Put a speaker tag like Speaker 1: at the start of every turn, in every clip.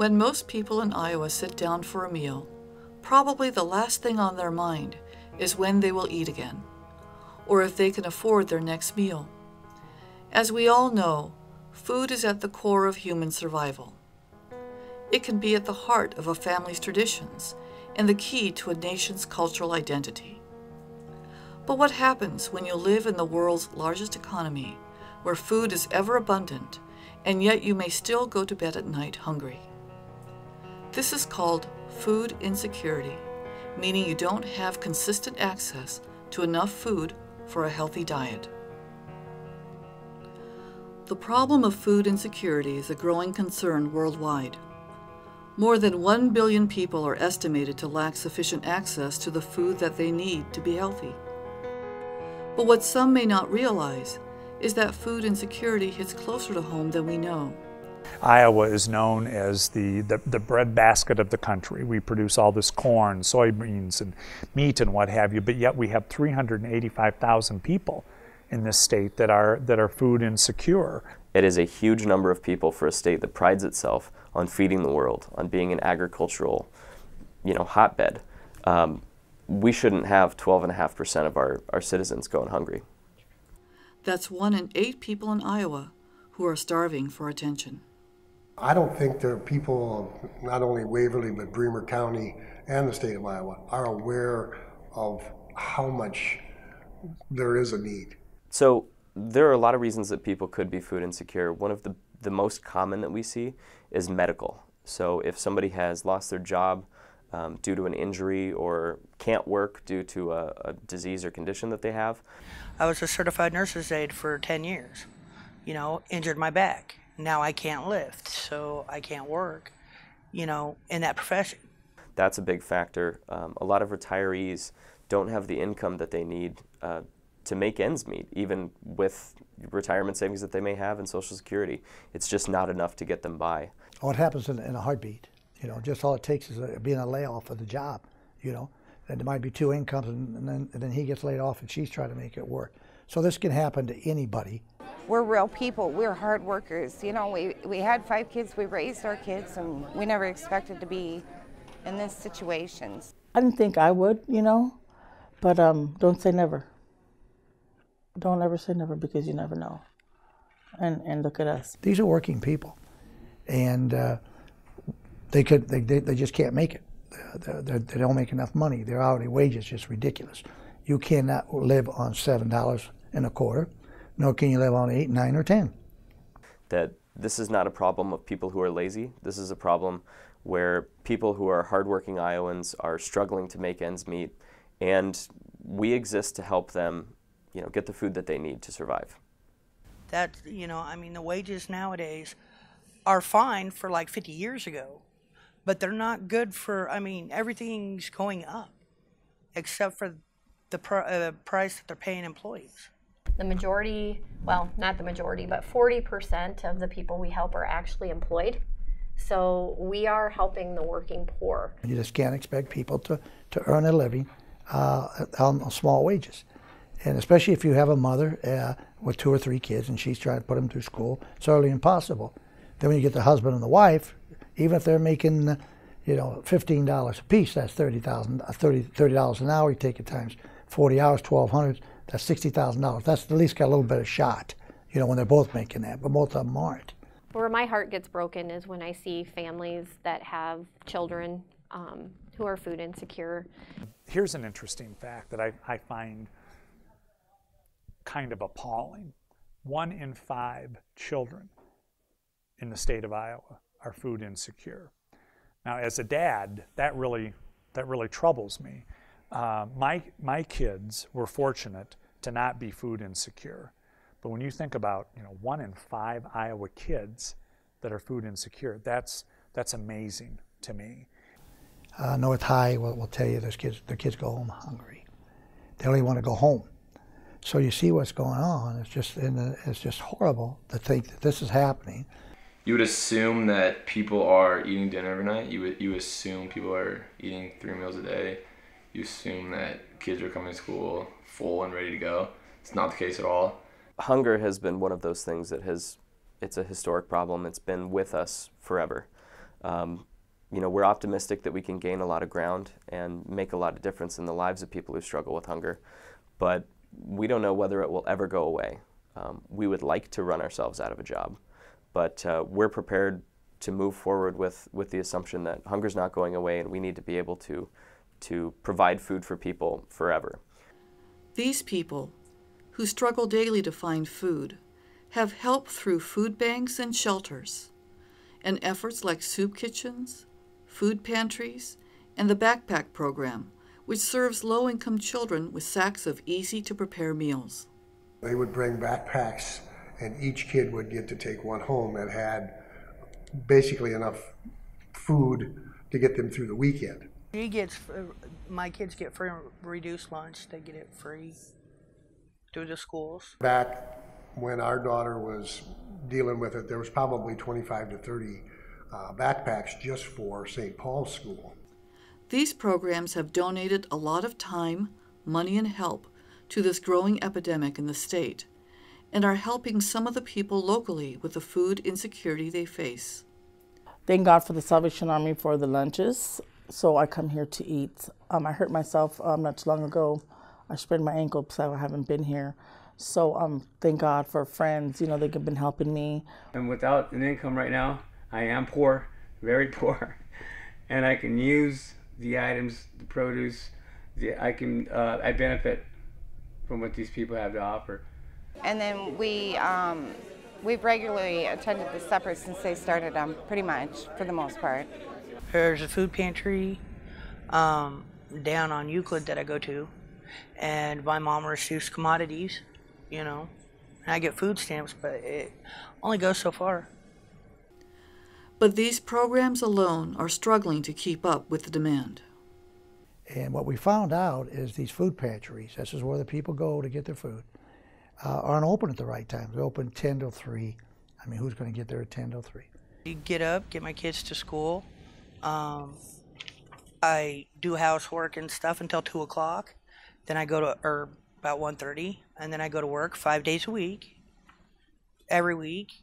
Speaker 1: When most people in Iowa sit down for a meal, probably the last thing on their mind is when they will eat again, or if they can afford their next meal. As we all know, food is at the core of human survival. It can be at the heart of a family's traditions and the key to a nation's cultural identity. But what happens when you live in the world's largest economy, where food is ever abundant, and yet you may still go to bed at night hungry? This is called food insecurity, meaning you don't have consistent access to enough food for a healthy diet. The problem of food insecurity is a growing concern worldwide. More than 1 billion people are estimated to lack sufficient access to the food that they need to be healthy. But what some may not realize is that food insecurity hits closer to home than we know.
Speaker 2: Iowa is known as the breadbasket of the country. We produce all this corn, soybeans, and meat and what have you, but yet we have 385,000 people in this state that are food insecure.
Speaker 3: It is a huge number of people for a state that prides itself on feeding the world, on being an agricultural, hotbed. We shouldn't have 12.5% of our citizens going hungry.
Speaker 1: That's 1 in 8 people in Iowa who are starving for attention.
Speaker 4: I don't think there are people, not only Waverly, but Bremer County and the state of Iowa, are aware of how much there is a need.
Speaker 3: So there are a lot of reasons that people could be food insecure. One of the most common that we see is medical. So if somebody has lost their job due to an injury or can't work due to a disease or condition that they have.
Speaker 5: I was a certified nurse's aide for 10 years, injured my back. Now I can't lift, so I can't work, in that profession.
Speaker 3: That's a big factor. A lot of retirees don't have the income that they need to make ends meet, even with retirement savings that they may have and Social Security. It's just not enough to get them by.
Speaker 6: Oh, it happens in a heartbeat. Just all it takes is being a layoff of the job, and there might be 2 incomes, and then he gets laid off and she's trying to make it work. So this can happen to anybody.
Speaker 7: We're real people. We're hard workers. We had 5 kids. We raised our kids, and we never expected to be in this situation.
Speaker 8: I didn't think I would, but don't say never. Don't ever say never, because you never know. And look at us.
Speaker 6: These are working people, and they just can't make it. They don't make enough money. Their hourly wage is just ridiculous. You cannot live on $7.25, nor can you live on 8, 9, or 10.
Speaker 3: That this is not a problem of people who are lazy. This is a problem where people who are hardworking Iowans are struggling to make ends meet, and we exist to help them, get the food that they need to survive.
Speaker 5: That's, the wages nowadays are fine for like 50 years ago, but they're not good for, everything's going up, except for the price that they're paying employees.
Speaker 9: The majority, well, not the majority, but 40% of the people we help are actually employed. So we are helping the working poor.
Speaker 6: You just can't expect people to earn a living on small wages. And especially if you have a mother with 2 or 3 kids and she's trying to put them through school, it's utterly impossible. Then when you get the husband and the wife, even if they're making $15 a piece, that's $30 an hour. You take it times 40 hours, 1,200, that's $60,000. That's at least got a little bit of shot, when they're both making that, but most of them aren't.
Speaker 9: Where my heart gets broken is when I see families that have children who are food insecure.
Speaker 2: Here's an interesting fact that I find kind of appalling. 1 in 5 children in the state of Iowa are food insecure. Now, as a dad, that really troubles me. My kids were fortunate to not be food insecure, but when you think about 1 in 5 Iowa kids that are food insecure, that's amazing to me.
Speaker 6: North High will tell you their kids go home hungry. They only want to go home. So you see what's going on. It's just horrible to think that this is happening.
Speaker 10: You would assume that people are eating dinner every night. You assume people are eating 3 meals a day. You assume that kids are coming to school full and ready to go. It's not the case at all.
Speaker 3: Hunger has been one of those things that it's a historic problem. It's been with us forever. You know, we're optimistic that we can gain a lot of ground and make a lot of difference in the lives of people who struggle with hunger, but we don't know whether it will ever go away. We would like to run ourselves out of a job, but we're prepared to move forward with the assumption that hunger's not going away and we need to be able to provide food for people forever.
Speaker 1: These people, who struggle daily to find food, have help through food banks and shelters, and efforts like soup kitchens, food pantries, and the backpack program, which serves low-income children with sacks of easy-to-prepare meals.
Speaker 4: They would bring backpacks, and each kid would get to take one home that had basically enough food to get them through the weekend.
Speaker 5: My kids get free reduced lunch. They get it free through the schools.
Speaker 4: Back when our daughter was dealing with it, there was probably 25 to 30 backpacks just for St. Paul's School.
Speaker 1: These programs have donated a lot of time, money, and help to this growing epidemic in the state, and are helping some of the people locally with the food insecurity they face.
Speaker 8: Thank God for the Salvation Army for the lunches, so I come here to eat. I hurt myself not too long ago. I sprained my ankle, so I haven't been here. So thank God for friends, you know, they've been helping me.
Speaker 11: And without an income right now, I am poor, very poor, and I can use the items, the produce, I benefit from what these people have to offer.
Speaker 7: And then we've regularly attended the suppers since they started them, pretty much, for the most part.
Speaker 5: There's a food pantry down on Euclid that I go to, and my mom receives commodities, you know, and I get food stamps, but it only goes so far.
Speaker 1: But these programs alone are struggling to keep up with the demand.
Speaker 6: And what we found out is these food pantries, this is where the people go to get their food, aren't open at the right time. They're open 10 till 3. I mean, who's going to get there at 10 till 3?
Speaker 5: You get up, get my kids to school. I do housework and stuff until 2 o'clock. Then I go to, or about 1:30, and then I go to work 5 days a week, every week,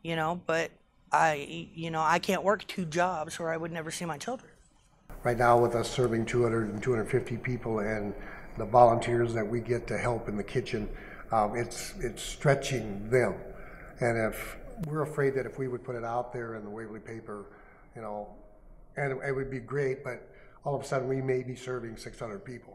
Speaker 5: you know, but I can't work 2 jobs or I would never see my children.
Speaker 4: Right now with us serving 200 and 250 people and the volunteers that we get to help in the kitchen, it's stretching them. And if we're afraid that if we would put it out there in the Waverly paper, you know, and it would be great, but all of a sudden we may be serving 600 people.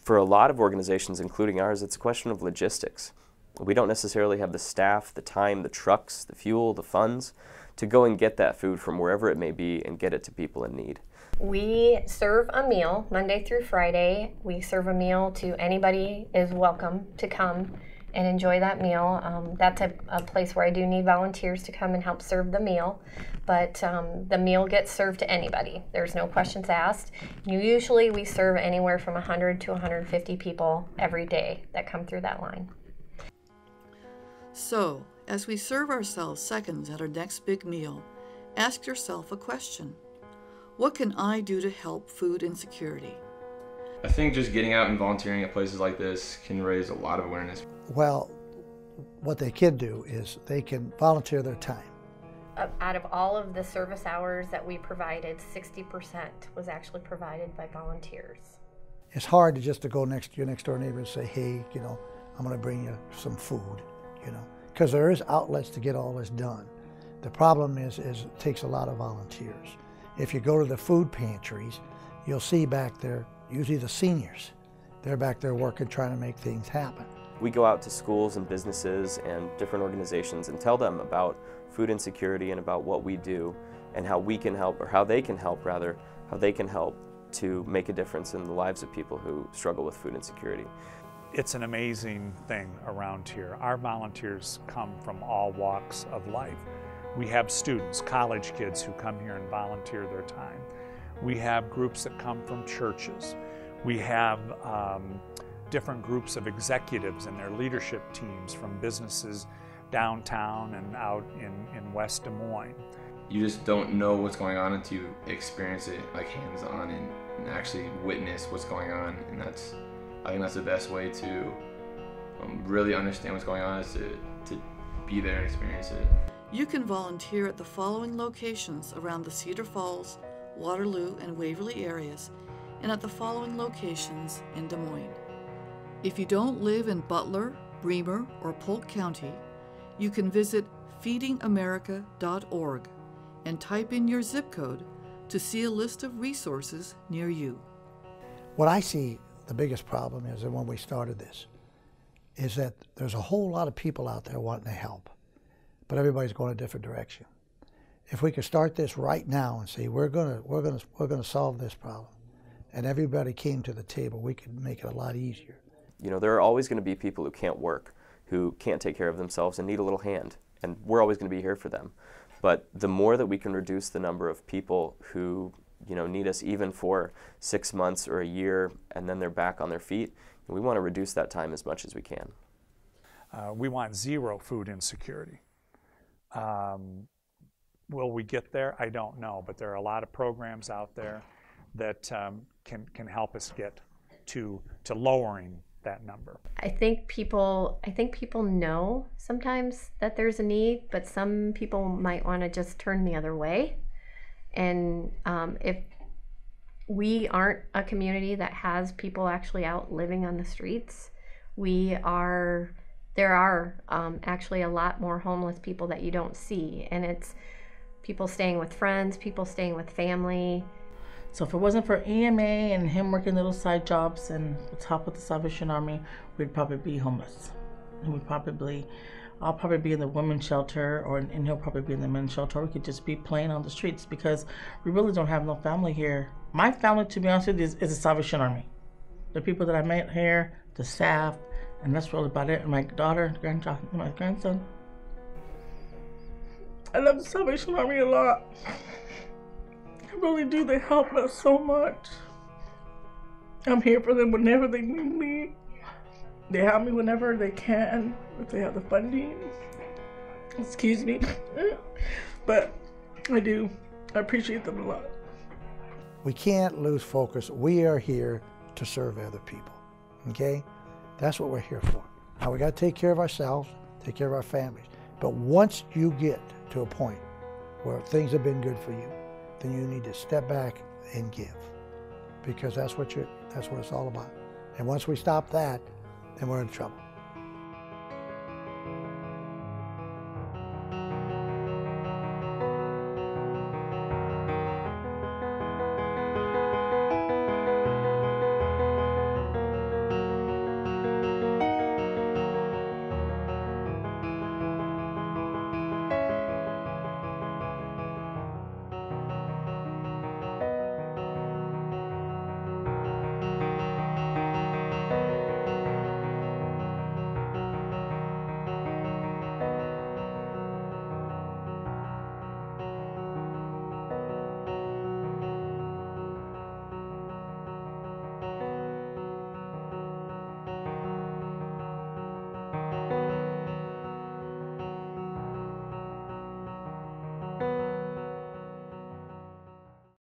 Speaker 3: For a lot of organizations, including ours, it's a question of logistics. We don't necessarily have the staff, the time, the trucks, the fuel, the funds to go and get that food from wherever it may be and get it to people in need.
Speaker 9: We serve a meal Monday through Friday. We serve a meal to anybody is welcome to come and enjoy that meal. That's a place where I do need volunteers to come and help serve the meal, but the meal gets served to anybody. There's no questions asked. Usually we serve anywhere from 100 to 150 people every day that come through that line.
Speaker 1: So, as we serve ourselves seconds at our next big meal, ask yourself a question. What can I do to help food insecurity?
Speaker 10: I think just getting out and volunteering at places like this can raise a lot of awareness.
Speaker 6: Well, what they can do is they can volunteer their time.
Speaker 9: Out of all of the service hours that we provided, 60% was actually provided by volunteers.
Speaker 6: It's hard to go next to your next door neighbor and say, hey, you know, I'm going to bring you some food, you know, because there is outlets to get all this done. The problem is it takes a lot of volunteers. If you go to the food pantries, you'll see back there, usually the seniors. They're back there working, trying to make things happen.
Speaker 3: We go out to schools and businesses and different organizations and tell them about food insecurity and about what we do and how we can help, or how they can help rather, how they can help to make a difference in the lives of people who struggle with food insecurity.
Speaker 2: It's an amazing thing around here. Our volunteers come from all walks of life. We have students, college kids who come here and volunteer their time. We have groups that come from churches. We have different groups of executives and their leadership teams from businesses downtown and out in West Des Moines.
Speaker 10: You just don't know what's going on until you experience it like hands-on and actually witness what's going on, and I think that's the best way to really understand what's going on, is to be there and experience it.
Speaker 1: You can volunteer at the following locations around the Cedar Falls, Waterloo, and Waverly areas, and at the following locations in Des Moines. If you don't live in Butler, Bremer, or Polk County, you can visit feedingamerica.org and type in your zip code to see a list of resources near you.
Speaker 6: What I see the biggest problem is that when we started this, is that there's a whole lot of people out there wanting to help, but everybody's going a different direction. If we could start this right now and say we're gonna solve this problem, and everybody came to the table, we could make it a lot easier.
Speaker 3: You know, there are always going to be people who can't work, who can't take care of themselves and need a little hand, and we're always going to be here for them. But the more that we can reduce the number of people who, you know, need us even for 6 months or a year, and then they're back on their feet, we want to reduce that time as much as we can.
Speaker 2: We want zero food insecurity. Will we get there? I don't know, but there are a lot of programs out there that can help us get to lowering that number.
Speaker 9: I think people know sometimes that there's a need, but some people might want to just turn the other way. And if we aren't a community that has people actually out living on the streets, there are actually a lot more homeless people that you don't see, and it's people staying with friends, people staying with family.
Speaker 8: So if it wasn't for EMA and him working little side jobs and the top of the Salvation Army, we'd probably be homeless. And I'll probably be in the women's shelter, and he'll probably be in the men's shelter. Or we could just be playing on the streets because we really don't have no family here. My family, to be honest with you, is the Salvation Army. The people that I met here, the staff, and that's really about it. And my daughter, my grandson. I love the Salvation Army a lot. I really do. They help us so much. I'm here for them whenever they need me. They help me whenever they can, if they have the funding. Excuse me. But I do. I appreciate them a lot.
Speaker 6: We can't lose focus. We are here to serve other people, okay? That's what we're here for. Now we got to take care of ourselves, take care of our families. But once you get to a point where things have been good for you, then you need to step back and give, because that's what it's all about. And once we stop that, then we're in trouble.